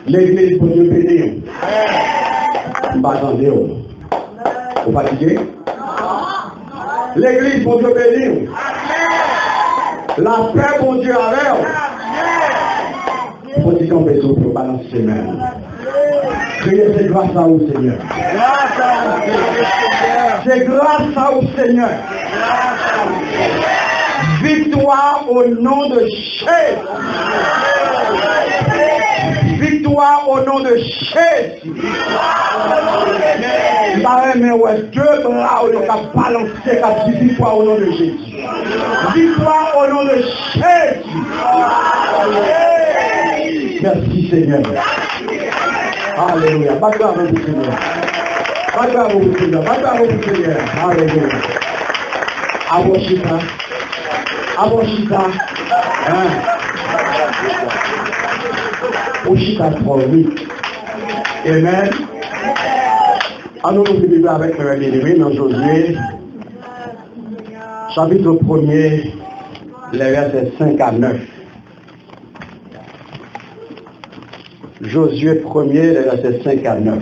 L'église pour Dieu bénir. Pas attendez, vous fatiguez? L'église pour Dieu bénir. La paix pour Dieu avec. Faut dire qu'on peut souffrir pour balancer ses mains. Criez, c'est grâce à vous, Seigneur. C'est grâce à vous, Seigneur. Victoire au nom de Jésus. Victoire au nom de Jésus. Mais ouais, deux bras où on a balancé la victoire au nom de Jésus. Victoire au nom de Jésus. Merci Seigneur. Alléluia. Battez à vous, Seigneur. Battez à vous, Seigneur. Battez à vous, Seigneur. Alléluia. Aboshita. Aboshita. Oshita 3:8. Amen. Alors nous vivons avec le bien-aimé dans Josué, chapitre 1er, les versets 5 à 9. Josué 1er, les versets 5 à 9.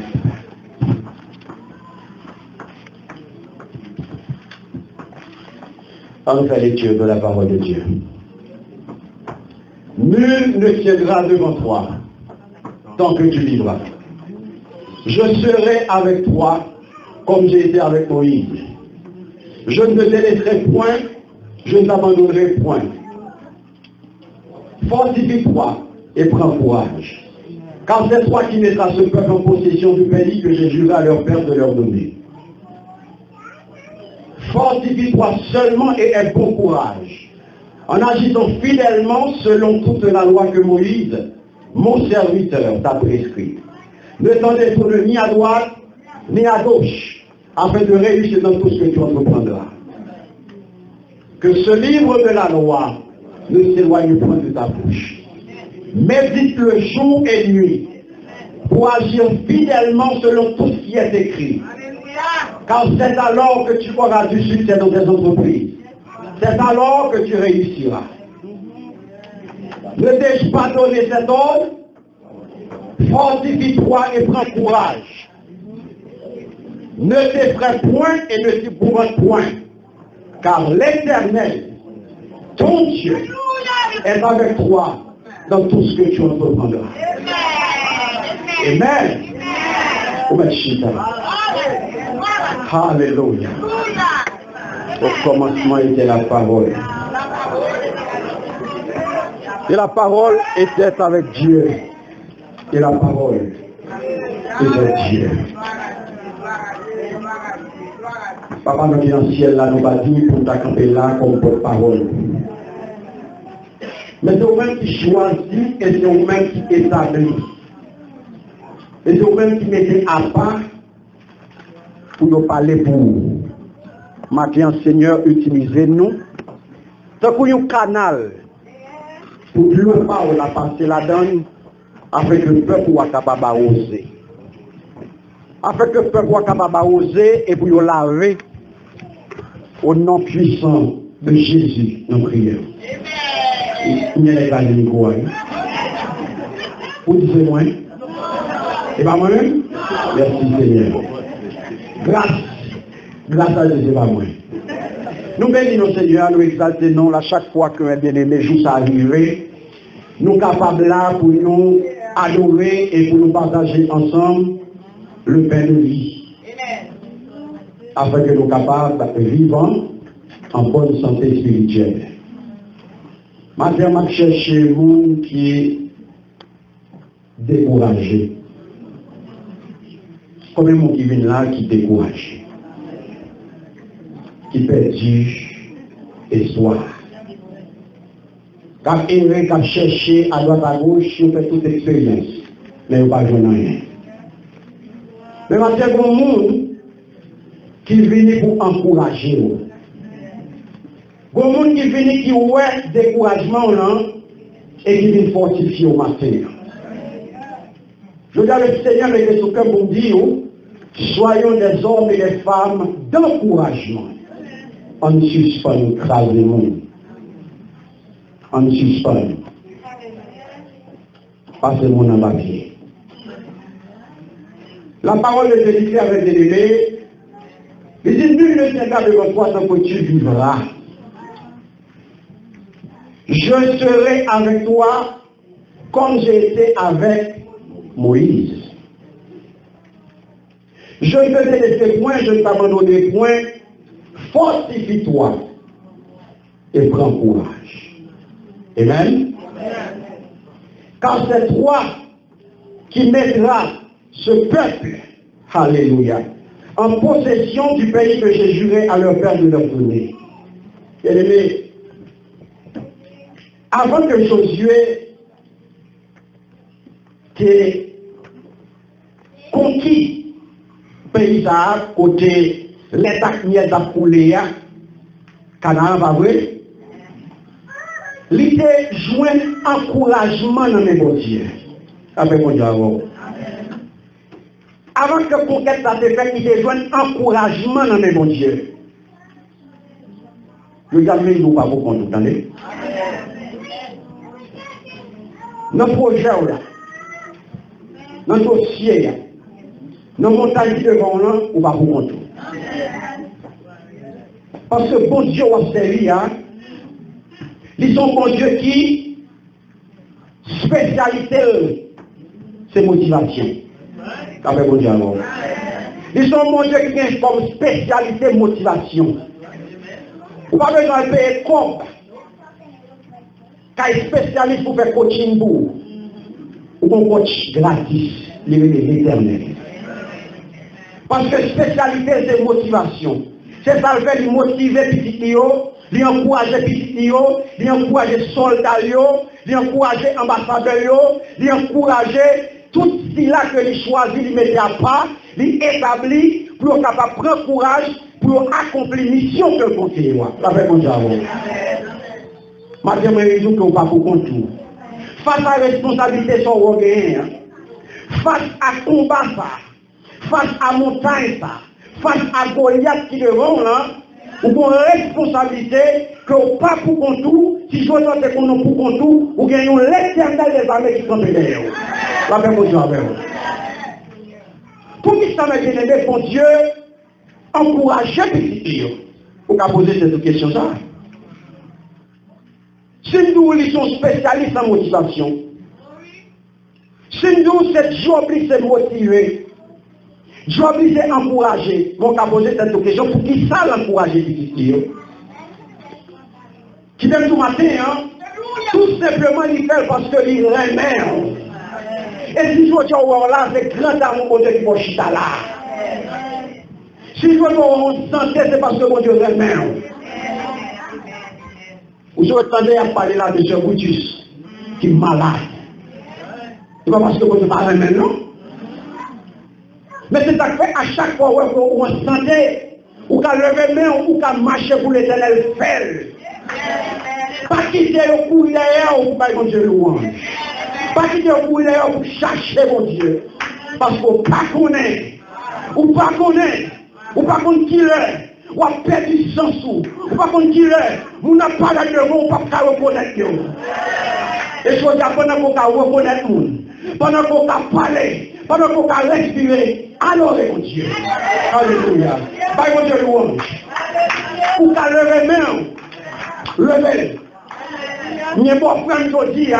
On fait lecture de la parole de Dieu. Nul ne tiendra devant toi tant que tu vivras. Je serai avec toi comme j'ai été avec Moïse. Je ne te laisserai point, je ne t'abandonnerai point. Fortifie-toi et prends courage. Car c'est toi qui mettras ce peuple en possession du pays que j'ai juré à leur père de leur donner. Fortifie-toi seulement et aie bon courage, en agissant fidèlement selon toute la loi que Moïse, mon serviteur, t'a prescrite. Ne t'en détourne ni à droite, ni à gauche, afin de réussir dans tout ce que tu entreprendras. Que ce livre de la loi ne s'éloigne point de ta bouche. Médite-le jour et nuit, pour agir fidèlement selon tout ce qui est écrit. Car c'est alors que tu auras du succès dans tes entreprises. C'est alors que tu réussiras. Ne t'ai-je pas donné cet ordre? Fortifie-toi et prends courage. Ne t'effraie point et ne t'épouvante point. Car l'Éternel, ton Dieu, est avec toi dans tout ce que tu entreprendras. Amen. Alléluia. Au commencement était la parole. Et la parole était avec Dieu. Et la parole était Dieu. Papa, nous qui dans le ciel, là, nous va dire pour t'accompagner là comme porte-parole. Mais c'est vous-même qui choisit et c'est vous-même qui établit. Et c'est vous-même qui mettez à part pour nous parler pour vous. Maintenant, Seigneur, utilisez-nous. C'est pour un canal pour le parole à passer la donne afin que le peuple soit capable d'oser. Afin que le peuple soit capable d'oser et pour le laver au nom puissant de Jésus, nous prions. Il n'y a pas de micro. Vous dites moi? Et pas moi-même? Merci Seigneur. Grâce à Jésus, pas moi. Nous bénissons Seigneur, nous exaltons à chaque fois que bien-aimé jour arrivé. Nous sommes capables là pour nous adorer et pour nous partager ensemble le pain de vie. Afin que nous soyons capables de vivre en bonne santé spirituelle. Maintenant, je cherche un monde qui est découragé. Combien de monde qui vient là qui est découragé, qui perdu espoir. Quand il a cherché à droite à gauche, il fait toute expérience, mais il n'y a pas de rien. Mais maintenant, il y a un monde qui vient pour encourager. Il y a un monde qui vient qui voit découragement là, et qui vient fortifier au matin. Je dis à le Seigneur avec ce cœur pour dire, soyons des hommes et des femmes d'encouragement. On ne suspend le crâne du monde. On ne suspend. Passez-moi dans ma vie. La parole de Jésus avec des bébés. Il dit, nul ne viendra devant toi sans que tu vivras. Je serai avec toi comme j'ai été avec Moïse. Je ne te laisserai point, je ne t'abandonnerai point. Fortifie-toi et prends courage. Amen. Car c'est toi qui mettras ce peuple, alléluia, en possession du pays que j'ai juré à leur père de leur donner. Bien-aimés, avant que Josué ait conquis le pays d'Arab, côté l'État qui est appelé Canaan, pas vrai? Il a joint encouragement dans mes bon Dieu. Avec mon Dieu avant. Avant que la conquête ça se fait, il a joint encouragement dans mes bon Dieu. Je garde mes nous pas beaucoup, vous entendez? Dans le projet là, dans le dossier là, dans le montagne devant là, on va vous compter. Parce que bon Dieu a servi, hein? Ils sont bon Dieu qui, spécialité, c'est motivation. Avec bon Dieu alors. Ils sont bon Dieu qui ont comme spécialité motivation. Vous n'avez pas besoin de payer compte. Quand il est spécialiste pour faire coaching pour, ou un coach gratis, l'éternel. Parce que spécialité, c'est motivation. C'est ça le fait de motiver petit Léo, d'encourager petit Léo, d'encourager soldats, d'encourager ambassadeurs, d'encourager tout cela que les choisit, les mettent à part, les établit pour être capable de prendre courage pour accomplir la mission que le conseiller. Avec mon Dieu. Madame, je ne peux pas pour contour. Face à la responsabilité sur vos gains, face à combat ça, face à montagne ça, face à Goliath qui devant là, ou une responsabilité que vous pas pour contour, si je veux que vous n'avez pour contour, vous gagnez l'éternel des armées qui sont derrière vous. La même chose avec vous. Pour qui ça m'a généré, bon Dieu, encourager petit Dieu. Vous pouvez poser cette question ça. Si nous sommes spécialistes en motivation, si nous cette job c'est motivé, job c'est encourager, on va poser cette question pour qui ça l'encourager petit Dieu. Qui vient tout matin, hein? Tout simplement il fait parce que il remet. Et si je veux dire là, c'est grand amour de mon chita là. Si je veux dire on santé, c'est parce que mon Dieu remet. Vous entendez à parler là de ce Boutus qui est malade. C'est pas parce que vous ne parlez maintenant. Mais c'est ça que fait à chaque fois où on santé, ou qu'à lever main, ou qu'à marcher pour l'éternel faire. Pas quitter le couille d'ailleurs ou pas mon Dieu louange. Pas quitter le couille d'ailleurs pour chercher mon Dieu. Parce qu'on pas connaît. Ou pas connaît. Ou pas connaît qui l'est. Ou a perdu sans sou. Ou pas qu'on qui l'est. Vous n'avez pas d'aller devant, ou pas qu'à reconnaître. Et je veux dire, pendant qu'on a reconnaître, pendant qu'on a parlé, pendant qu'on a respiré, alors mon Dieu. Alléluia. Pas mon Dieu louange. Ou qu'à lever main. Lever. Il n'y a pas de frère qui dit,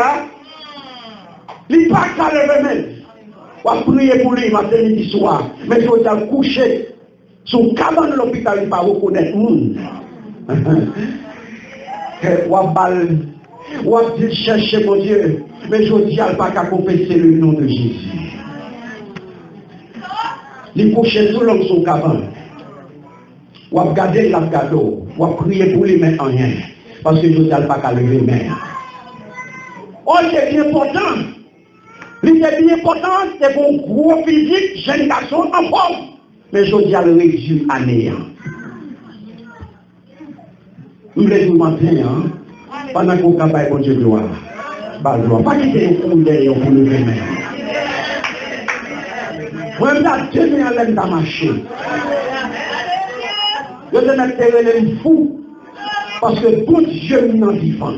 il n'y a pas qu'à lever main. On va prier pour lui, matin, midi, soir. Mais je veux dire, coucher. Son cabane de l'hôpital, il ne va pas reconnaître le monde. On va dire chercher mon Dieu. Mais je dis, il ne pas qu'à confesser le nom de Jésus. Il couche tout l'homme son cabane. On va garder la cadeau. On va prier pour lui, mais en rien. Parce que je dis, il ne pas qu'à lever main. Oh, c'est bien important. C'est bien important, c'est pour un gros physique, jeune garçon en forme. Mais je dis à le résume à néant. Nous les nous matin, pendant qu'on travaille, bon Dieu gloire. Pas quitter le coup d'ailleurs pour le faire. Moi, je suis demain à l'aide de marcher. Je suis fou. Parce que bon Dieu m'en vivant.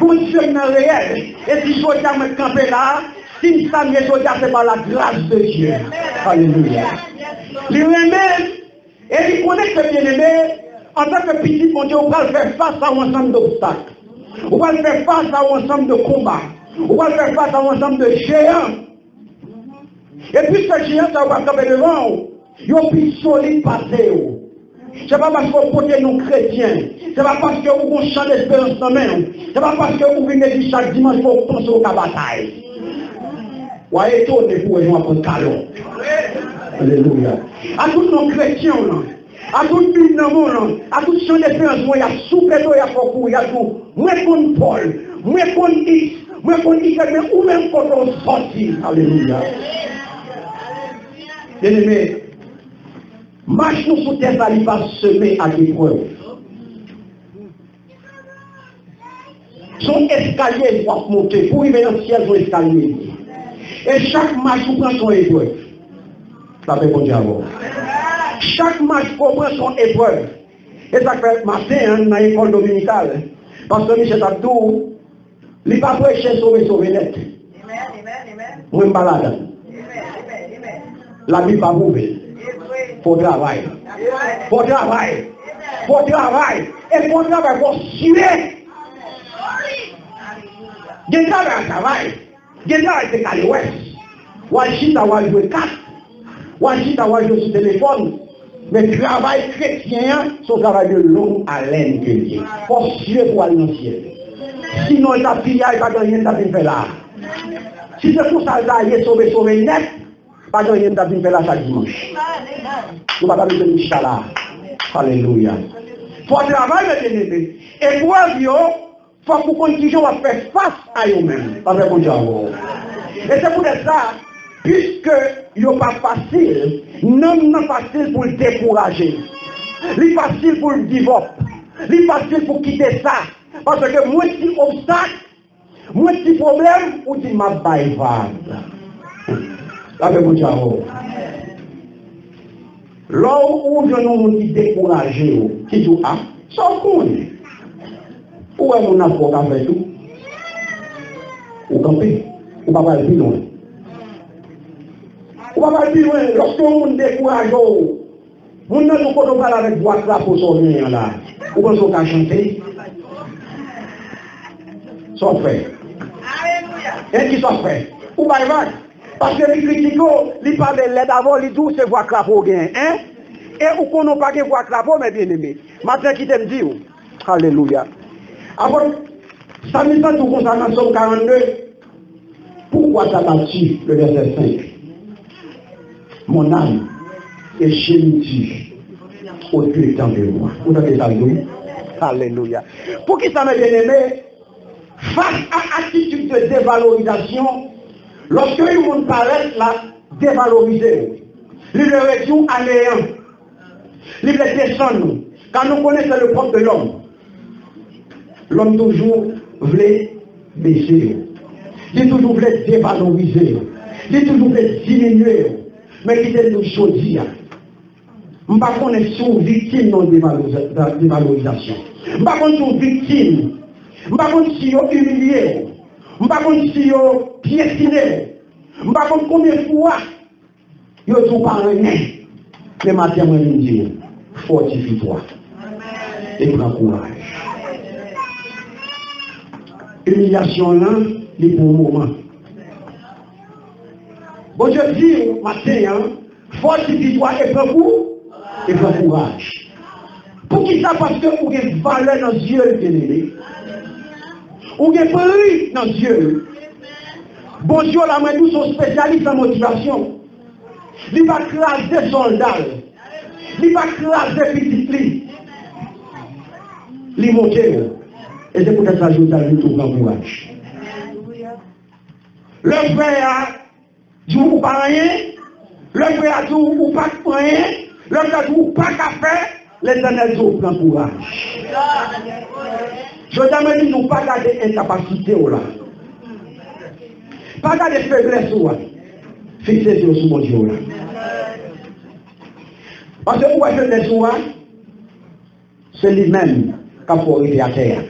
Bon Dieu m'en réel. Et si je veux me camper là, Si ça me c'est par la grâce de Dieu. Alléluia. Il remet et il connaît que bien-aimé, en tant que petit, mon Dieu, on va faire face à un ensemble d'obstacles. On va faire face à un ensemble de combats. On va faire face à un ensemble de géants. Et puis ce géant, ça va tomber devant. Ils ont plus solide passé. Ce n'est pas parce qu'on porte nos chrétiens. Ce n'est pas parce qu'on chante d'espérance dans même. Ce n'est pas parce qu'on vient ici chaque dimanche pour penser au cas bataille. Voyez, tout est pour nous apprendre calon. Alléluia. À tous nos chrétiens, à tous les gens, à tous ceux qui ont il y a souple, il y a beaucoup, il y a tout. Moi, comme Paul, moi, comme X, moi, comme X, ou même quand on sortit. Alléluia. Bien-aimés, marche nous sous terre, ça ne va pas semer à l'épreuve. Son escalier doit monter. Pour arriver dans le ciel, son escalier. Et chaque marche, vous prend son épreuve. Ça fait bon Dieu avant. Chaque match comprend son épreuve. Et ça fait matin dans l'école dominicale. Parce que Michel Abdou, il n'est pas prêché sauver net. Moi, je me balade. La vie pas mouver. Faut travailler. Faut travailler. Faut travailler. Et faut travailler pour suer. Il y a un travail. Il y a un travail. Wajit a joué 4. Wajit a joué sur téléphone. Mais le travail chrétien, son travail de longue haleine que Dieu. Pour suer pour aller dans le ciel. Sinon, il a pillé, il n'a pas rien à faire là. Si c'est pour ça qu'il a sauvé net, pas de rien à faire là chaque dimanche. Nous ne pouvons pas dire Inch'Allah. Alléluia. Il faut travailler, et pour Dieu, il faut qu'on continue à faire face à eux-mêmes. Et c'est pour ça, puisque il n'est pas facile, non facile pour le décourager. Il est facile pour le divorce. Il est facile pour quitter ça. Parce que moi, si obstacle, moi, si problème, ou dit ma baille vague. Avec mon diable. Là où je nous dis décourager, qui dit ah, ça connaît. Où est mon avocat avec tout? Ou camper? Ou pas aller plus loin? Ou pas aller plus loin? Lorsque on décourage, on ne peut pas parler avec boîte là pour sortir là. Ou pas qu'on va chanter? Sont faits. Et qui sont faits? Ou pas mal? Parce que les critiques, ils parlent de l'aide avant, ils disent c'est voix crapaud gain. Hein? Et ou qu'on n'a pas de voix crapaud, mais bien aimé. Maintenant, qui t'aime dire? Alléluia. Avant, ça me fait tout concernant Somme 42. Pourquoi ça m'a tué, le verset 5? Mon âme est chérie au Dieu étant de moi. Vous avez ça, alléluia. Pour qui ça m'a bien aimé? Face à l'attitude de dévalorisation, lorsque le monde paraît la dévaloriser, il le réduit à néant, il le descend, car nous connaissons le propre de l'homme. L'homme toujours voulait baisser, il toujours voulait dévaloriser, il toujours voulait diminuer, mais il est nous choisir. Je ne sais pas qu'on est sous victime de dévalorisation. Je ne sais pas qu'on est sous victime. Je ne sais pas qu'on est humilié. Je ne sais pas qu'on est piétiné. Je ne sais pas combien de fois il y a tout par rien. Mais maintenant, je me dis, fortifie-toi. Et prends courage. Humiliation là, c'est pour le moment. Bon, je dis matin, fortifie-toi et prends courage. Pour qui ça? Parce que vous avez valeur dans Dieu, bien-aimé. Vous avez prix dans Dieu. Bon Dieu, la main nous sont spécialistes en motivation. Il va craser soldats. Il va craser petits lits. Il monte. Et c'est pour ça que je vous ai tout grand courage. Le frère dit ou pas rien. Le frère dit ou pas rien. Le frère dit ou pas qu'à faire. L'Éternel dit grand courage. Je t'amène nous pas garder incapacité là. Pas garder faiblesse là. Fixez sur mon Dieu là. Parce que où est faiblesse là? C'est lui-même qui a fait à terre.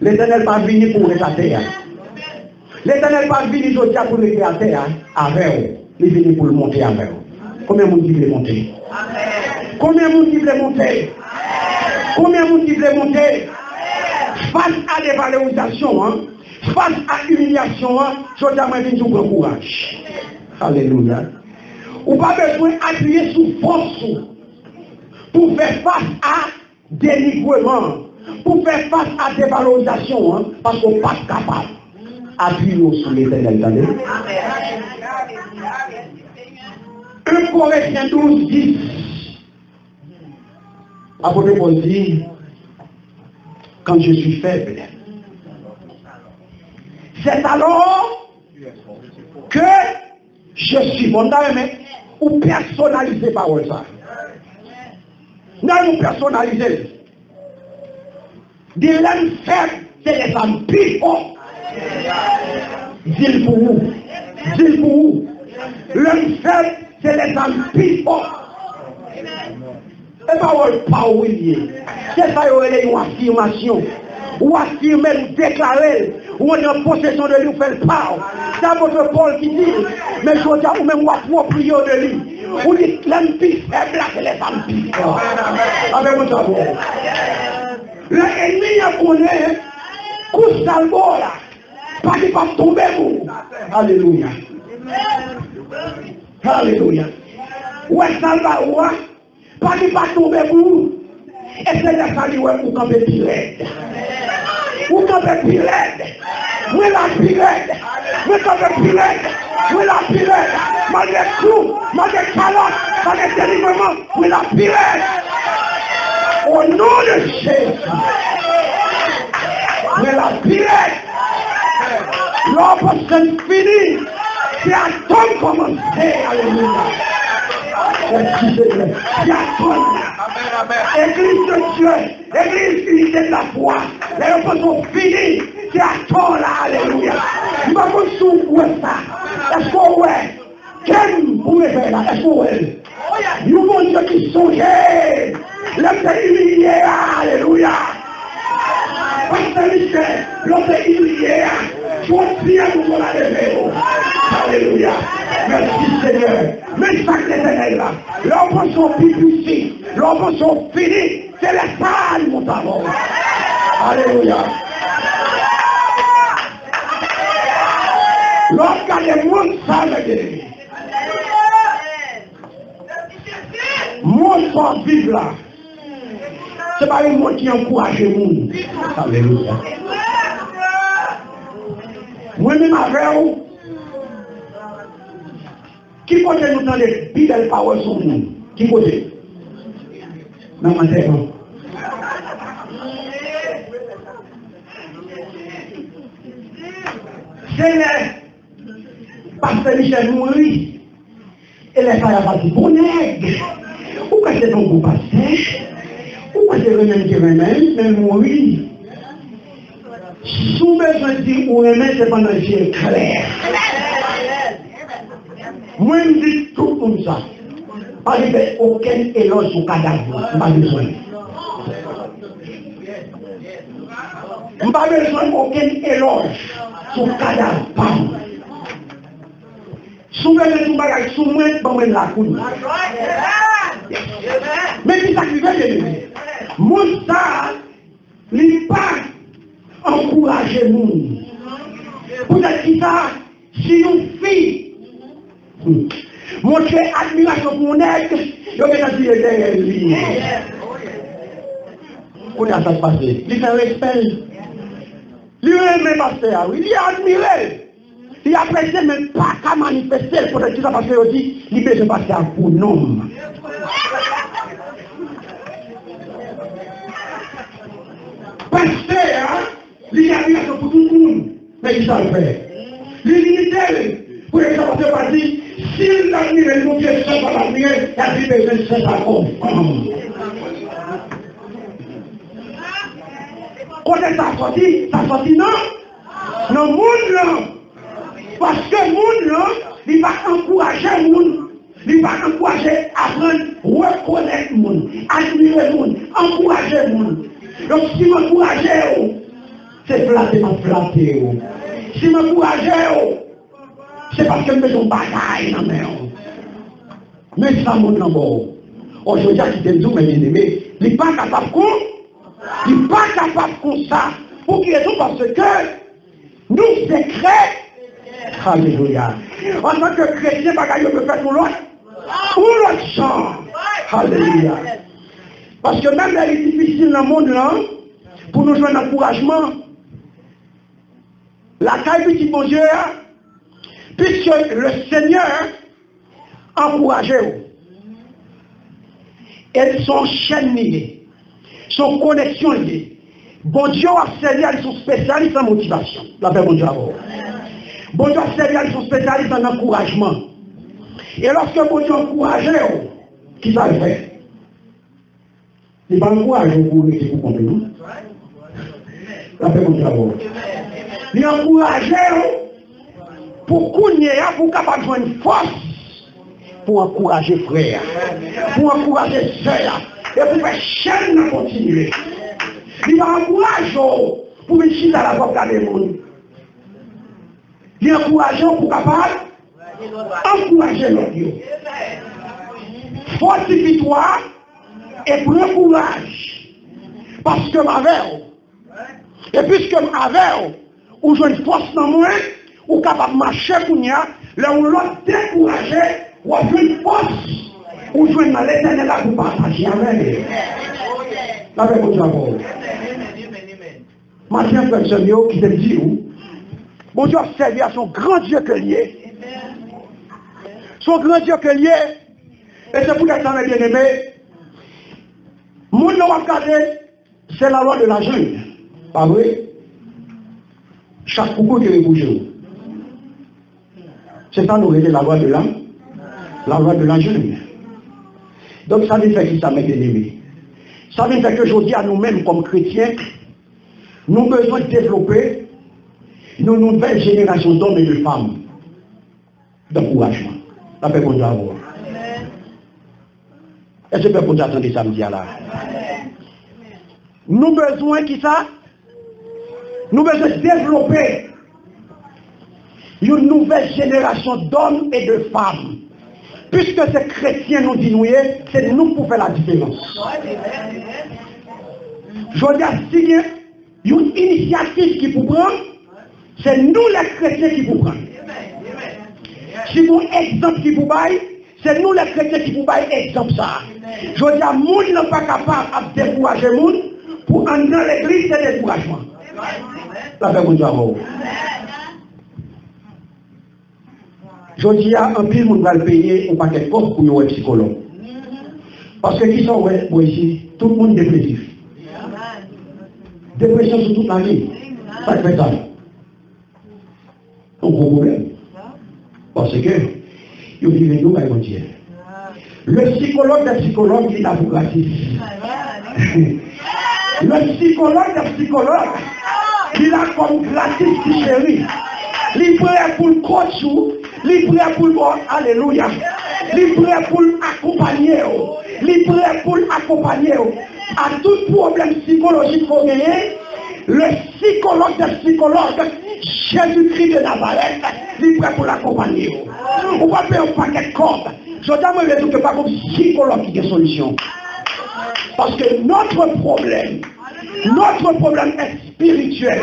L'Éternel pas venu pour rester à terre. L'Éternel pas venu au diable pour le créer à terre avec vous. Il est venu pour le monter avec vous. Combien de monde qui veut monter? Combien de monde qui veut monter? Combien de monde qui veut monter? Face à des valorisations, hein? Face à l'humiliation, hein? Je dois me dire bon courage. Alléluia. Ou pas besoin d'appuyer sous force pour faire face à dénigrement, pour faire face à des valorisations, hein? Parce qu'on n'est pas capable. Appuyez sur l'Éternel. 1 Corinthiens 12, 10. Apôtre Paul dit, quand je suis faible, c'est alors que je suis bon. Ou personnaliser parole ça. Non, vous personnalisez. De l'homme faible, c'est les hommes plus forts. Dis pour vous. Dis pour vous. L'homme faible, c'est les hommes plus forts. Et pas oublier. C'est ça, il y a une affirmation. Ou affirmer, ou déclarer, ou on est en possession de lui, ou faire part. C'est votre Paul qui dit, mais je dis, ou même ou approprier de lui. Ou dit, l'homme plus faible, c'est les hommes plus forts. Avec vous savoir. L'ennemi a connu, coup salvo là. Pas qu'il va tomber vous. Alléluia. Alléluia. Ouais, salvo, ouais. Pas qu'il va tomber vous. Et c'est de ça où vous campez pirate. Vous campez pirate. Vous la pirate. Vous campez pirate. Vous la pirate. Malgré tout, malgré calotte, malgré délivrement, vous la pirate. Au nom de Jésus. Vous la pirate. L'homme c'est fini. C'est à ton commencer. Alléluia. Église de Dieu, église unité de la foi, les repas sont finis, c'est à toi là, alléluia. Je vais vous souffrir ça. Est-ce que ouais, quel vous me faites là, est-ce que ouais, nous mon Dieu qui songeait, le humilié, alléluia. Pasteur Michel, le humilié, je vous prie à nous la lever. Alléluia. Merci Seigneur. Mais chaque éternel là, l'homme sont ici, l'homme sont finis, c'est les salles, mon amour. Alléluia. Lorsqu'il y a des mondes salles de l'ennemi, monde sont vivre là. C'est pas le monde qui encourage le monde. Alléluia. Moi-même avec vous, qui peut nous donner des belles paroles sur nous? Qui peut? Non, ma terre. C'est le pasteur Michel mourit. Et les frères ont dit, bon nègre, pourquoi c'est ton beau pasteur? Pourquoi c'est le même qui remède, mais mourir? Sous besoin de dire, ou remède, c'est pendant que j'ai clair. Moi, je dis tout comme ça. Pas de aucun éloge sur le cadavre. Pas besoin. Pas besoin d'aucun éloge sur le cadavre. Pas. Souvent, tout bagage, souvent, je la couille. Mais qui s'active, mon ça, il n'est pas encourager le monde. Peut-être que ça, si une fille, montrer admiration pour mon aigle, je vais dire derrière lui. Comment ça se passe? Il fait respect. Il aime pasteur, il est admiré. Il apprécie même pas qu'à manifester pour dire ça parce qu'il dit, il peut se passer pour nom. Pasteur, il a admiration pour tout le monde, mais il s'en fait. L'unité, pour les gens qui ont dit, s'il l'admire, le Dieu ne sait pas l'admirer, il a dit, mais je ne sais pas comment. Quand ça sorti, non? Non, le monde là. Parce que le monde là, il va encourager le monde. Il va encourager à apprendre, reconnaître le monde, admirer le monde, encourager le monde. Donc si vous encouragez, c'est flatter, Si je m'encourage, c'est parce que je fais une bataille dans la main. Mais ça monte en bord. Aujourd'hui, qui t'aime tout, mes bien-aimés, il n'est pas capable il n'est pas capable comme ça. Pour qui raison? Parce que nous, secrets, alléluia. En tant que chrétien, bagaille peut faire pour l'autre. Pour l'autre sang. Alléluia. Parce que même là, il est difficile dans le monde là, pour nous joindre encouragement. La caille petit bon Dieu, puisque le Seigneur encourage et son chaîne liée, son connexion liée. Bon Dieu a servi à son spécialiste en motivation. La paix, bon Dieu a bon Dieu a servi à son spécialiste en encouragement. Et lorsque bon Dieu encourage, qui va le faire? Il va encourager pour nous, pour nous. La paix, bon Dieu a il encourage pour qu'on y ait, pour capable de une force pour encourager frère, pour encourager soeur, et pour faire chaîne continuer. Il encourage pour réussir à la voie des mondes. Il encourage pour capable encourager l'autre. Fortifie-toi et prends courage. Parce que ma verre, et puisque ma verre, ou j'ai une force dans moi, ou capable de marcher pour nous, là où l'autre découragé, ou j'ai une force, ou j'ai une l'éternel là pour partager avec. La paix, mon Dieu. Maintenant, personne qui te dit, bon Dieu a servi à son grand Dieu que lié. Son grand Dieu que lié, et c'est pour ça, mes bien-aimés, mon nom à regarder, c'est la loi de la jungle. Pas vrai? Chaque coucou qui est bougé. C'est ça nous révèle la loi de l'âme, la loi de la jungle. Donc ça veut dire qui ça, mes bien-aimés? Ça veut dire que je dis à nous-mêmes comme chrétiens, nous avons besoin de développer une nouvelle génération d'hommes et de femmes d'encouragement. La paix pour nous avoir. Est-ce que vous attendez samedi là? Nous avons besoin qui ça? Nous avons besoin de développer une nouvelle génération d'hommes et de femmes. Puisque ces chrétiens nous disent, c'est nous pour faire la différence. Je veux dire, si il y a une initiative qui vous prend, c'est nous les chrétiens qui vous prenons. Si vous exemple qui vous baille, c'est nous les chrétiens qui vous baille exemple ça. Je veux dire, le monde n'est pas capable de décourager le monde pour entrer dans l'église, c'est découragement. La paix, mon Dieu. Je dis à un pile, on va le payer un paquet de coffres pour un psychologue. Parce que qui sont ici, tout le monde est dépressif. Dépression sur toute la vie. Ça fait ça. Un gros problème. Parce que, il vit nous, mon Dieu. Le psychologue des psychologues, il a pour gratis. Le psychologue des psychologues, il a comme gratis chéri. Il est prêt pour le coach, il est prêt pour le alléluia. Il est prêt pour l'accompagner. Il est prêt pour l'accompagner. À tout problème psychologique qu'on gagne, le psychologue des psychologues, Jésus-Christ de Nazareth, il est prêt pour l'accompagner. On va faire un paquet de cordes. Je ne dis pas comme psychologue qui a une solution. Parce que notre problème est spirituel.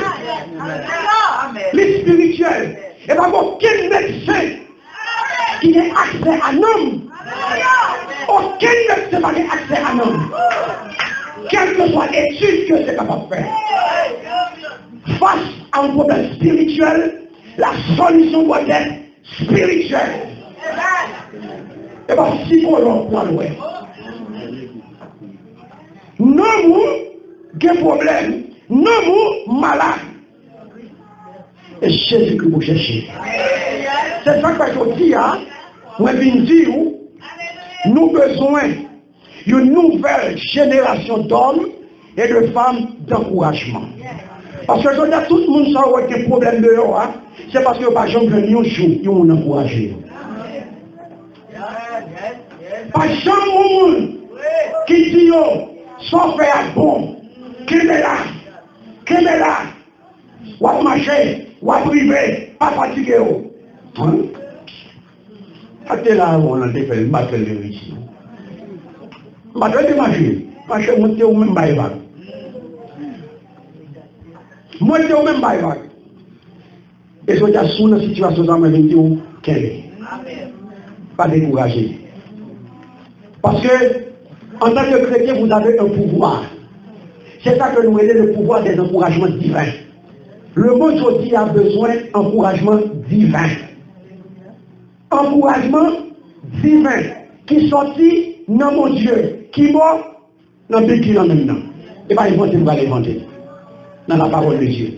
Les spirituels. Et pas aucun médecin qui a accès à l'homme. Aucun médecin n'a accès à l'homme. Quelle que soit l'étude que c'est capable de faire. Face à un problème spirituel, la solution doit être spirituelle. Et bien, psychologue pour loin. Non, vous, des problèmes. Non, vous, malade. Et Jésus que vous cherchez. C'est ça que je dis, hein. Moi, je dis, nous avons besoin d'une nouvelle génération d'hommes et de femmes d'encouragement. Parce que je dis à tout le monde, ça a des problèmes de l'eau, hein. C'est parce que pas jamais venu un jour, ils m'ont encouragé. Pas jamais qui dit, sans faire bon, qui est là, ou à marcher, ou à privé, pas fatigué. Hein? Là, on a fait le battre le ici. Battre de machine. Parce que monter au même baïvac. Monter au même baïvac. Et je dis sous la situation dans ma vie, quelle est? Pas décourager. Parce que, en tant que chrétien, vous avez un pouvoir. C'est ça que nous aidons, le pouvoir des encouragements divins. Le monde aujourd'hui a besoin d'encouragement divin. Encouragement divin qui sortit dans mon Dieu, qui mort dans le qui maintenant. Et bien, ils vont l'inventer dans la parole de Dieu.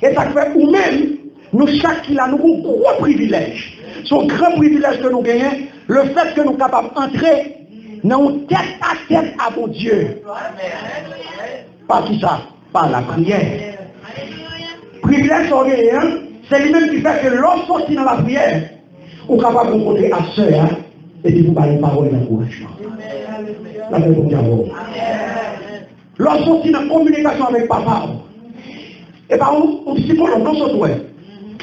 Et ça fait ou même, nous, chaque qui a nous un gros privilège. Son grand privilège que nous gagnons, le fait que nous sommes capables d'entrer dans une tête à tête à mon Dieu. Par qui ça? Par la prière. Privilège qu'on gagne, c'est lui-même qui fait que l'homme sorti dans la prière, on est capable de rencontrer à sœur et de vous parler une parole d'encouragement. La paix pour Dieu. L'homme sorti dans la communication avec papa. Et bien, on psychologue, on se doit.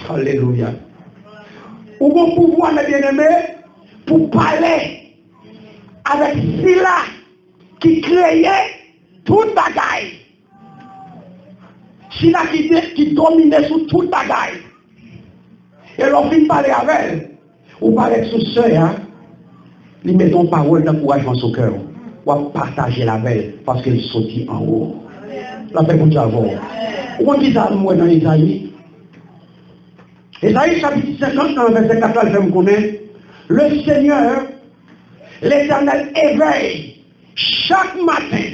Alléluia. Ou bon pouvoir, mes bien-aimés, pour parler avec Sila qui créait toute bagaille. Sila qui dominait sur toute bagaille. Et l'on finit parler avec elle. Ou parler avec son soeur, lui mettons parole d'encouragement sur cœur. Ou partager la veille parce qu'elle sortit en haut. La paix pour Dieu avant. Où on dit ça moi dans Isaïe? Isaïe chapitre 51, verset 14, je me connais. Le Seigneur, l'Éternel éveille chaque matin.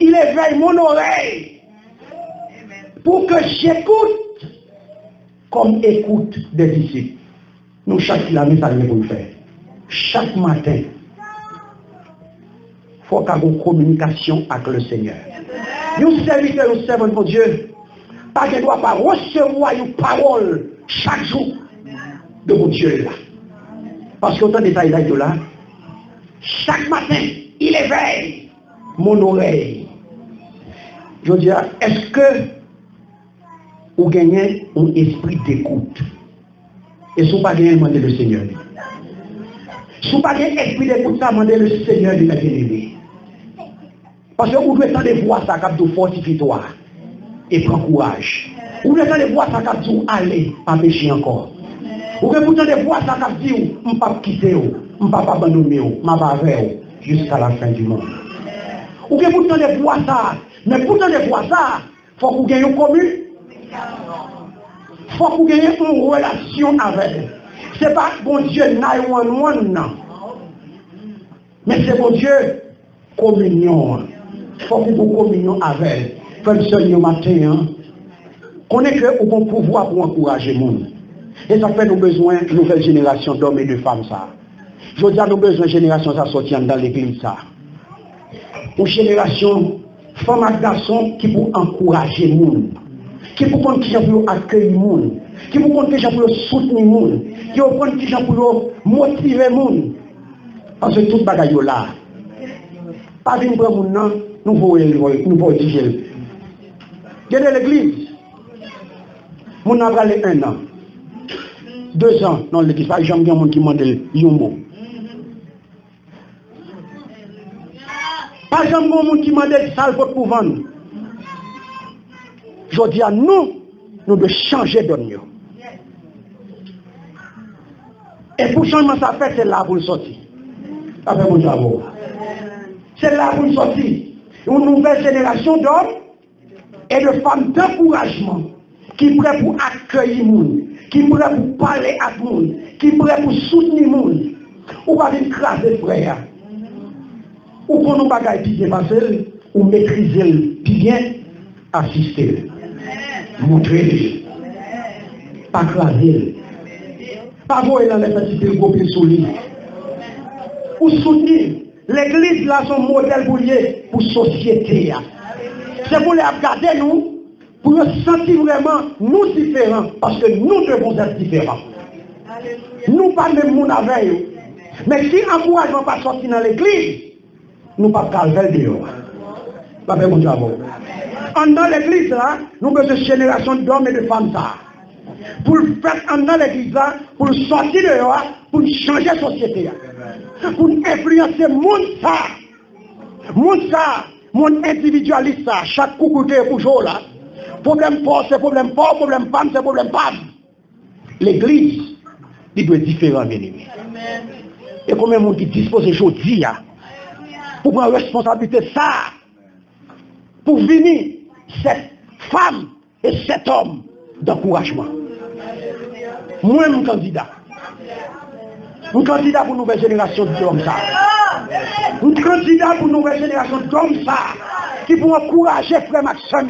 Il éveille mon oreille pour que j'écoute comme écoute des disciples. Nous, chaque kilomètre, ça vient pour le faire. Chaque matin, il faut qu'il y ait une communication avec le Seigneur. Nous serviteurs, nous servons pour Dieu. Pas que ne doit pas recevoir une parole chaque jour de mon Dieu là. Parce qu'autant de détails là, chaque matin, il éveille mon oreille. Je veux dire, est-ce que vous gagnez un esprit d'écoute? Et si vous pas gagné, demandez le Seigneur. Si vous pas gagné un esprit d'écoute, demandez le Seigneur de m'aider. Parce que vous devez entendre voir ça comme de fortifie-toi et prends courage. Vous devez entendre voir ça comme de aller, pas pécher encore. Vous devez entendre voir ça comme de dire, je ne vais pas quitter, je ne vais pas abandonner, je ne vais pas avec jusqu'à la fin du monde. Vous devez entendre voir ça, mais pour entendre voir ça, il faut que vous gagniez une commune. Il faut que vous gagniez une relation avec elle. Ce n'est pas bon Dieu 911, non. Mais c'est bon Dieu communion. Il faut que vous communion avec elle. Comme ce matin, qu'on ait que bon pouvoir pour encourager le monde. Et ça fait nous besoin de nouvelle génération d'hommes et de femmes. Ça. Je veux dire, nous besoin de génération ça sortir dans l'église. Ça. Une génération femmes et garçons qui pour encourager le monde. Qui pour prendre qui pour accueillir le monde. Qui pour prendre qui pour soutenir le monde. Qui pour prendre qui pour motiver le monde. Parce que tout le bagage est là. Pas une pour le monde, nous voulons dire. Il y a de l'église. Mon a parlé 1 an. 2 ans dans l'église. Pas jamais un monde qui m'a dit un mot. Pas jamais un monde qui m'a dit ça pour vendre. Je dis à nous devons changer de nous. Et pour changement ça fait, c'est là pour le sortir. Avec mon travail. C'est là pour le sortir. Une nouvelle génération d'hommes et de femmes d'encouragement qui prêt pour accueillir le monde, qui prêt pour parler à tout le monde, qui prêt pour soutenir le monde. Ou pas écraser frère. Ou qu'on nous bagaille bien passer, ou maîtriser bien, assister. Montrer, pas craser, pas voir dans les petits groupes solides. Ou soutenir. L'église là son modèle pour la société. C'est pour les regarder nous, pour nous sentir vraiment nous différents, parce que nous devons être différents. Nous pas même mon avec. Mais si encouragement pas sorti dans l'église, nous pas calver dehors. La paix mon Dieu. dans l'église, là, nous avons une génération d'hommes et de femmes. Ça. Pour faire dans l'église, là, pour sortir de là, pour changer la société. Pour influencer le monde. Ça, monde individualiste. Ça. Chaque coup côté pour jouer là. Problème fort, c'est problème fort, problème femme, c'est problème femme. L'église, il doit être différent, bien aimé. Et combien de monde qui dispose aujourd'hui pour prendre la responsabilité ça, pour venir cette femme et cet homme d'encouragement. Moi, mon candidat. Un candidat pour une nouvelle génération d'hommes ça. Un candidat pour une nouvelle génération d'hommes ça. Qui vont encourager frère Maxime,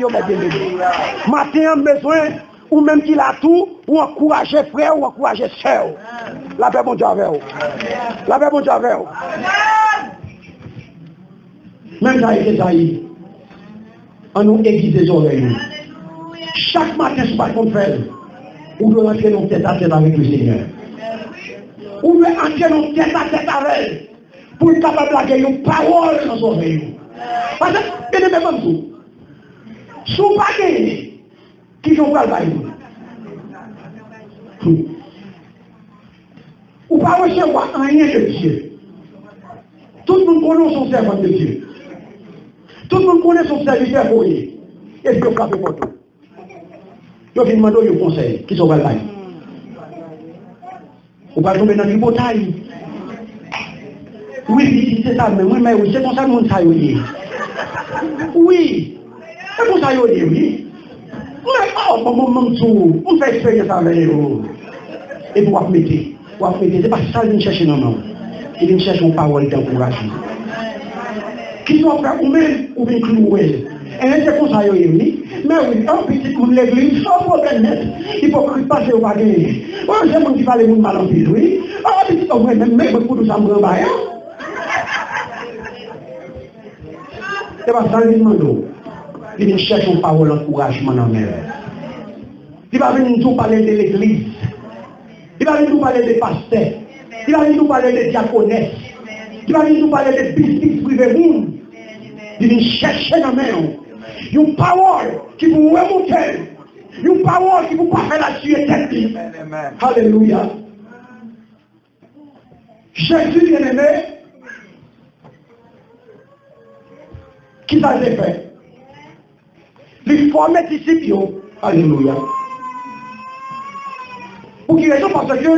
matin, besoin, ou même qu'il a tout, ou encourager frère, ou encourager sœur. La paix, bon Dieu, avec vous. La paix, bon Dieu, avec vous. Même ça, on nous aiguise les oreilles. Chaque matin, je ne sais pas qu'on fait. On doit entrer dans tête à tête avec le Seigneur. On doit entrer dans tête à tête avec elle. Pour être capable d'avoir une parole dans nos oreilles. Parce que, bien aimé, même tout. Si vous ne pas gagné, qui sont pas le bail? Ou pas recevoir rien de Dieu. Tout le monde connaît son servant de Dieu. Tout le monde connaît son serviteur pour lui. Est-ce que vous capez pour tout? Je vais demander au conseil qui sont pas le bail. Ou pas tomber dans une bataille. Oui, c'est ça, mais oui, c'est comme ça que le monde s'est dit. Oui, c'est comme ça que oui. Mais on fait expérience avec vous. Et vous mettez, c'est pas ça que vous cherchez non, non. Il cherche une parole d'encouragement. Qui sont prêts ou même ou bien clouer. Et c'est comme ça que oui. Mais oui, un petit coup de l'église, sans problème net. Il faut que passer au bagage. Oui, c'est moi qui parle de mal en pile, oui. Ah, petit coup, même pour tout ça, me remballe. C'est pas ça que je demande. Il cherche une parole d'encouragement dans mer. Il va venir nous parler de l'église. Il va venir nous parler des pasteurs. Il va venir nous parler des diaconesses. Il va venir nous parler des business privés. Il vient chercher dans mer. Une parole qui vous remonter. Une parole qui vous pas faire la tuer tête. Alléluia. Jésus bien-aimé. Qui ça s'est fait? Les former disciples. Alléluia. Pour qui raison? Parce que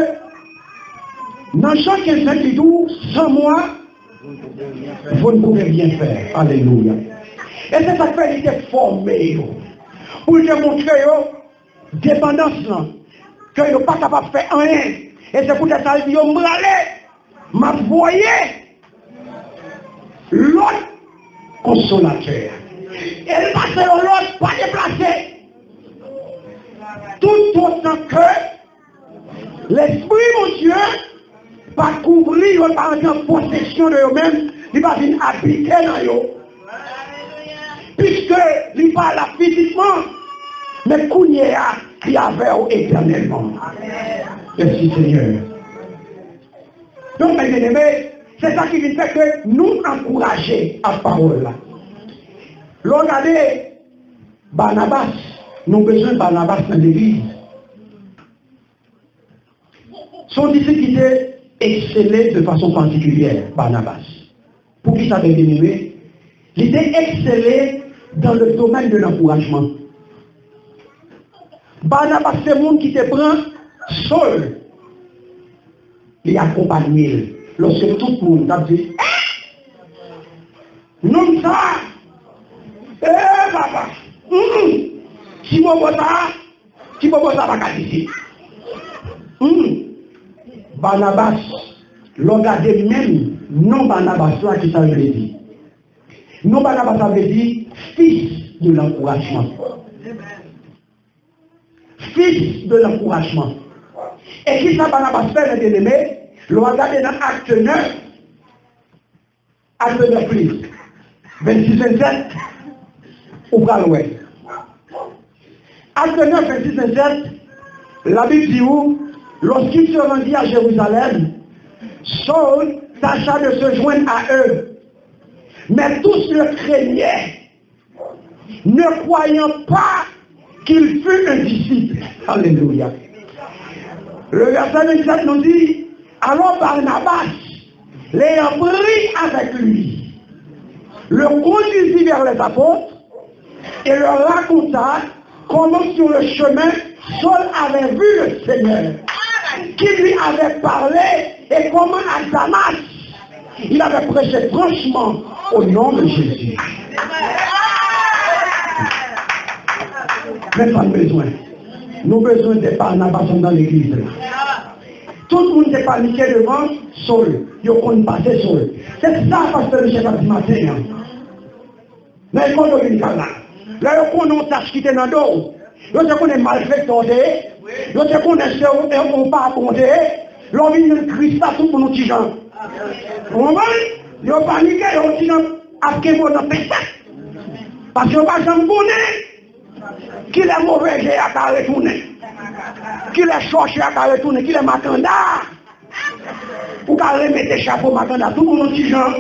dans chaque instant qui dit, sans moi, vous ne pouvez rien faire. Alléluia. Et c'est ça que fait, il est formé. Pour démontrer dépendance, que vous n'êtes pas capable de faire rien. Et c'est pour ça qu'il dit, m'a voyé l'autre consolateur. Et passe l'autre, pas déplacé. Tout autant que l'Esprit, mon Dieu, va couvrir, va entrer en possession de eux-mêmes, il va venir habiter dans eux. Puisque il parle physiquement, mais Kounia qui avait éternellement. Merci Seigneur. Donc, mes bien-aimés, c'est ça qui vient faire que nous encourager à la parole. Regardez, Barnabas, nous avons besoin de Barnabas dans l'église. Son disciple qui était excellé de façon particulière, Barnabas. Pour qui ça veut dire? Il était excellé dans le domaine de l'encouragement. Barnabas, c'est le monde qui te prend seul. Il accompagne. Lorsque tout le monde a dit, non ça, papa, si vous voulez ça, va ici. Barnabas, regardez même, non Barnabas, là qui ça veut dire. Non Barnabas, ça veut dire fils de l'encouragement. Fils de l'encouragement. Et qui ça Barnabas fait, les bien-aimés? Le regardez dans Acte 9, Acte 9, 26-27, ou pas loin. Acte 9, 26-27, la Bible dit où, lorsqu'il se rendit à Jérusalem, Saul tâcha de se joindre à eux. Mais tous le craignaient ne croyant pas qu'il fut un disciple. Alléluia. Le verset 27 nous dit, alors Barnabas, l'ayant pris avec lui, le conduisit vers les apôtres et leur raconta comment sur le chemin Saul avait vu le Seigneur, qui lui avait parlé et comment à Damas il avait prêché franchement au nom de Jésus. Mais pas besoin. Nous avons besoin de Barnabas dans l'église. Tout le monde est paniqué devant Saul. Ils ont passé Saul. C'est ça, pasteur Michel, ce matin. Mais il faut nous dire là. Là, on a tâche qui est dans le dos. Là, on est mal fait tourner. Là, on est pas abondé. Là, on vient de Christ tout pour nos petits gens. Vous comprenez? Ils ont paniqué, ils ont dit à ce qu'on a fait ça. Parce qu'ils n'ont pas jamais bonnet. Qu'il est mauvais, j'ai à retourner. Qu'il est cherché à retourner. Qu'il est macanda. Pour qu'à remettre chapeau macanda. Tout pour nos petits gens.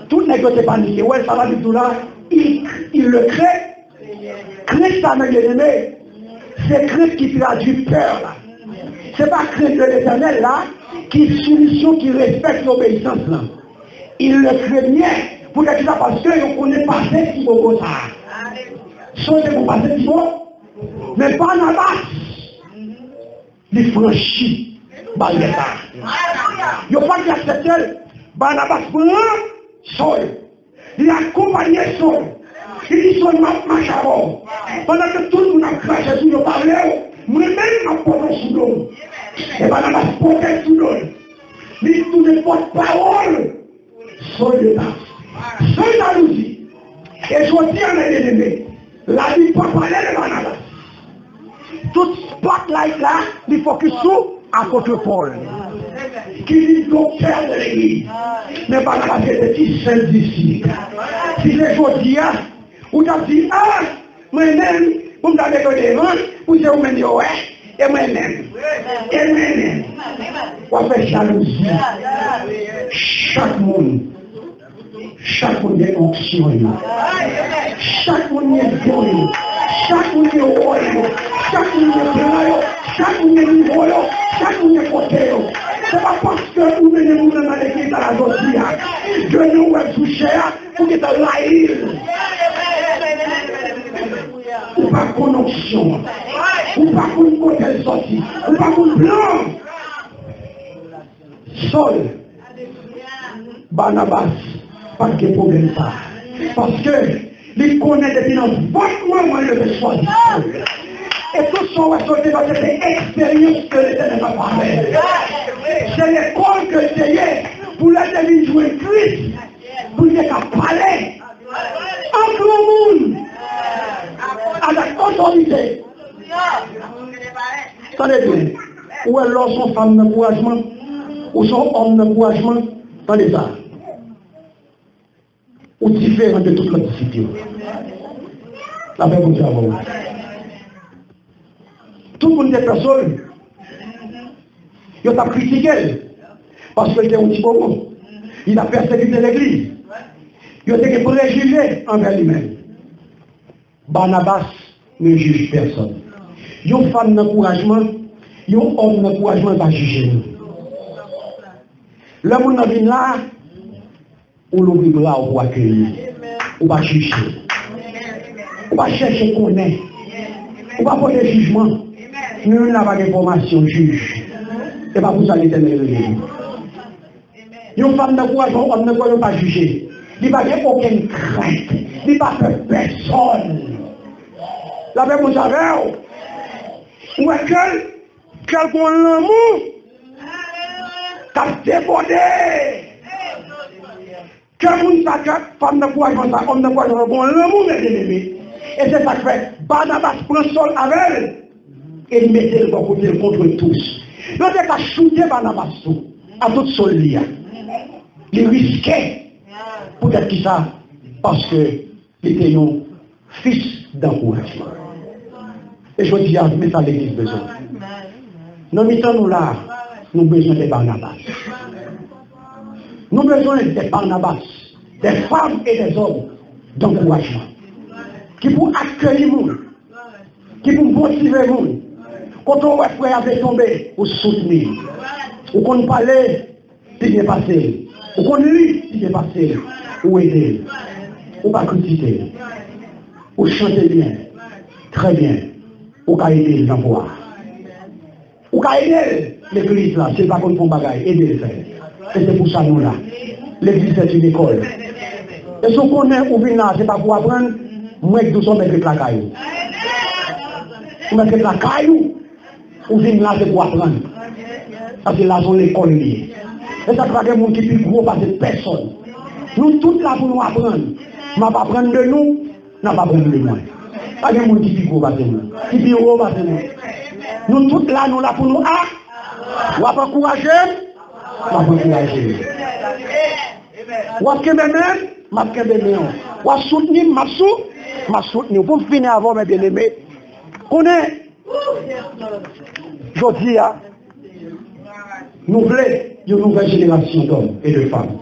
Tout n'est que paniqué. Ouais, ça va du tout là. Il le crée. Crainte, ça m'a aimé. C'est crainte qui traduit peur là. Ce n'est pas crainte de l'éternel là, qui est soumission, qui respecte l'obéissance là. Il le craignait. Pour dire ça parce qu'on ne connaît pas ce qui vaut ça. Sauf que vous passez du bon. Mais Barnabas, il franchit barrière. Il n'y a pas d'accepter. Barnabas prend Saul. Il accompagne Saul. Il dit Saul marche avant. Pendant que tout le monde a craché sur le parler, moi-même je porté sous l'eau. Et Barnabas portait sous l'eau. Il tout ne porte-parole. Saul est là. Saul a nous dit. Et je dis à mes ennemis, la vie peut parler de Barnabas. Tout spotlight là, il focus sur apôtre Paul. Qui est docteur de l'église. Mais Barnabas est petit seul disciple. Si les gens disent, ou t'as dit, ah, moi-même, vous m'avez donné un, vous avez dit, ouais, et moi-même. Et moi-même. On fait jalousie. Chaque monde est onction. Chaque monde est bon. Chaque monde est roi. Chaque monde est grand. Chaque monde est niveau. Chaque monde est côté. C'est pas parce que vous venez vous dans l'église à la Josia que nous sommes touchés pour que vous laïs. Ou pas qu'on onction. Ou pas qu'on côté sorti. Ou pas qu'on blanc. Saul. Barnabas. Pas de problème ça. Parce que les connaît depuis dans votre moment de choisir. Et tout ce qu'on va sortir dans cette expérience que l'Éternel va parler. C'est l'école que j'ai pour l'Éternel jouer Christ, pour lui parler entre le monde, avec autorité. Attendez bien. Où est l'homme, son femme d'encouragement, ou son homme d'encouragement, attendez ça. Ou différent de toute la discipline. La paix vous avant. Tout le monde des personnes, il a critiqué parce qu'il était un petit moment. Il a persécuté l'église. Il a été préjugé envers lui-même. Barnabas ne juge personne. Il y a une femme d'encouragement, il y a un homme d'encouragement va juger nous. Le monde vient là, on l'ouvrira, on va accueillir, on va juger, on va chercher qu'on est, on va faire des jugements. Nous n'avons pas d'information, juge. Ce n'est pas pour ça l'Éternel. Une femme d'encouragement, on ne peut pas juger. Il n'y a pas aucune crainte. Il n'y a pas de personne. La paix vous savez, où est quelqu'un l'amour qui a débordé. Quelqu'un qui a femme d'encouragement, homme d'encouragement, l'amour est aimé. Et c'est ça que fait. Barnabas prend Saul avec elle. Et il mettait le bon côté contre tous. Donc il a shooté Barnabas à toute Solia. Il risquait pour être qui ça parce qu'il était un fils d'encouragement. Et je dis à vous, mais ça l'église besoin. Nous mettons nous là, nous avons besoin de Barnabas. Nous avons besoin de Barnabas, des femmes et des hommes d'encouragement. qui pour accueillir le monde, qui pour motiver le monde. Quand on voit frère avait tombé, ou soutenir. Ou qu'on parlait, il est passé. Ou qu'on lit, il est passé. Ou aider. Ou pas critiquer. Ou chanter bien. Très bien. Ou qu'à aider les emplois. Ou qu'à aider l'église là, c'est pas qu'on fait un bagage, aider les frères. Et c'est pour ça nous là. L'église c'est une école. Et si on connaît ou vient là, c'est pas pour apprendre, moi que nous sommes mettre la caillou. Mettre la caillou, ou vient là, c'est pour apprendre. Parce que là, c'est l'école liée. Et ça fait que les gens qui sont plus gros parce que personne. Nous tous là pour nous apprendre. Je ne vais pas apprendre de nous, je ne vais pas apprendre de moi. Pas de gens qui sont plus gros parce que nous. Qui sont plus gros parce que nous. Nous tous là, nous là pour nous apprendre. On va pas encourager. On va pas encourager. On va soutenir, on va soutenir. Pour finir avant mes bien-aimés, on est, je dis, nous voulons une nouvelle génération d'hommes et de femmes.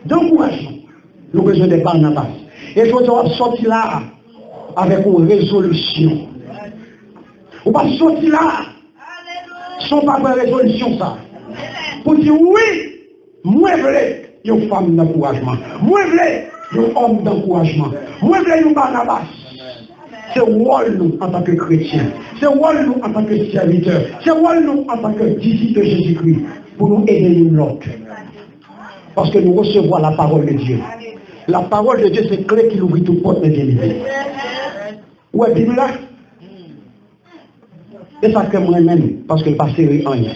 D'encouragement, nous avons besoin de Barnabas. Et je dois sortir là avec une résolution. On va sortir là sans pas de résolution ça. Pour dire oui, moi je veux une femme d'encouragement. Moi je veux un homme d'encouragement. Moi je veux un Barnabas. C'est rôle nous en tant que chrétiens. C'est rôle nous en tant que serviteurs. C'est rôle nous en tant que disciples de Jésus-Christ pour nous aider l'autre. Parce que nous recevons la parole de Dieu. La parole de Dieu, c'est clé qui ouvre toute porte de Dieu. Où est la Bible là? Et ça que moi-même, parce que le passé est rien.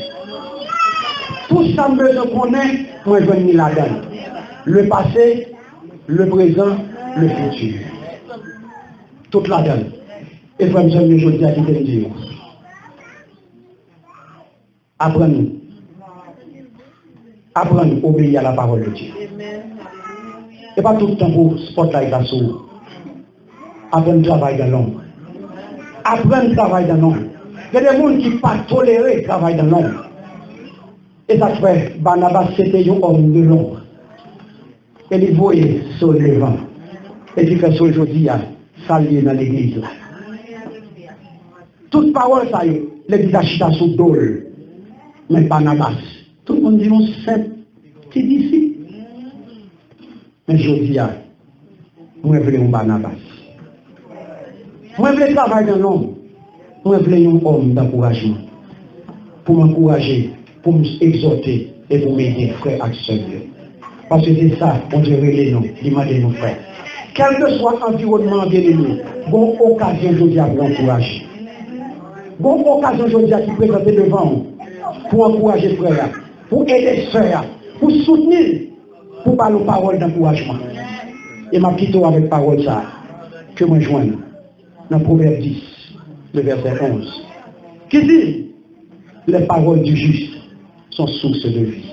Tout ça me connaît, moi je vais la donne. Le passé, le présent, le futur. Toute la donne. Et frère, je dis à qui te dire. Apprenez. Apprenez à obéir à la parole de Dieu. Et pas tout le temps pour spotlight à sous. Apprenez travail dans l'ombre. Apprenez travail dans l'ombre. Il y a des gens qui ne pas tolérer le travail dans l'ombre. Et ça fait, Barnabas c'était un homme de l'ombre. Et il voyait sur le vent. Et il fait sur aujourd'hui, ça lié dans l'église. Toute parole, ça y est, l'église a chita sous dôle. Mais Barnabas, tout le monde dit, on sait, c'est d'ici. Mais je dis, moi je veux un Barnabas. Moi je veux travailler dans l'homme. Moi je veux un homme d'encouragement. Pour m'encourager, pour m'exhorter et pour m'aider, frère et sœurs. Parce que c'est ça, on dirait les noms, demander nos frères. Quel que soit l'environnement bien aimé, bonne occasion aujourd'hui à vous encourager. Bonne occasion aujourd'hui à qui présenter devant vous, pour encourager frère, pour aider frère, pour soutenir, pour parler aux paroles d'encouragement. Et ma petite avec parole ça, que moi joigne, dans Proverbe 10, le verset 11, qui dit, les paroles du juste sont source de vie.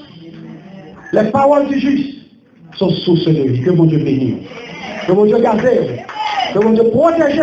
Les paroles du juste sont source de vie. Que mon Dieu bénisse. Que mon Dieu garde. Que mon Dieu protège.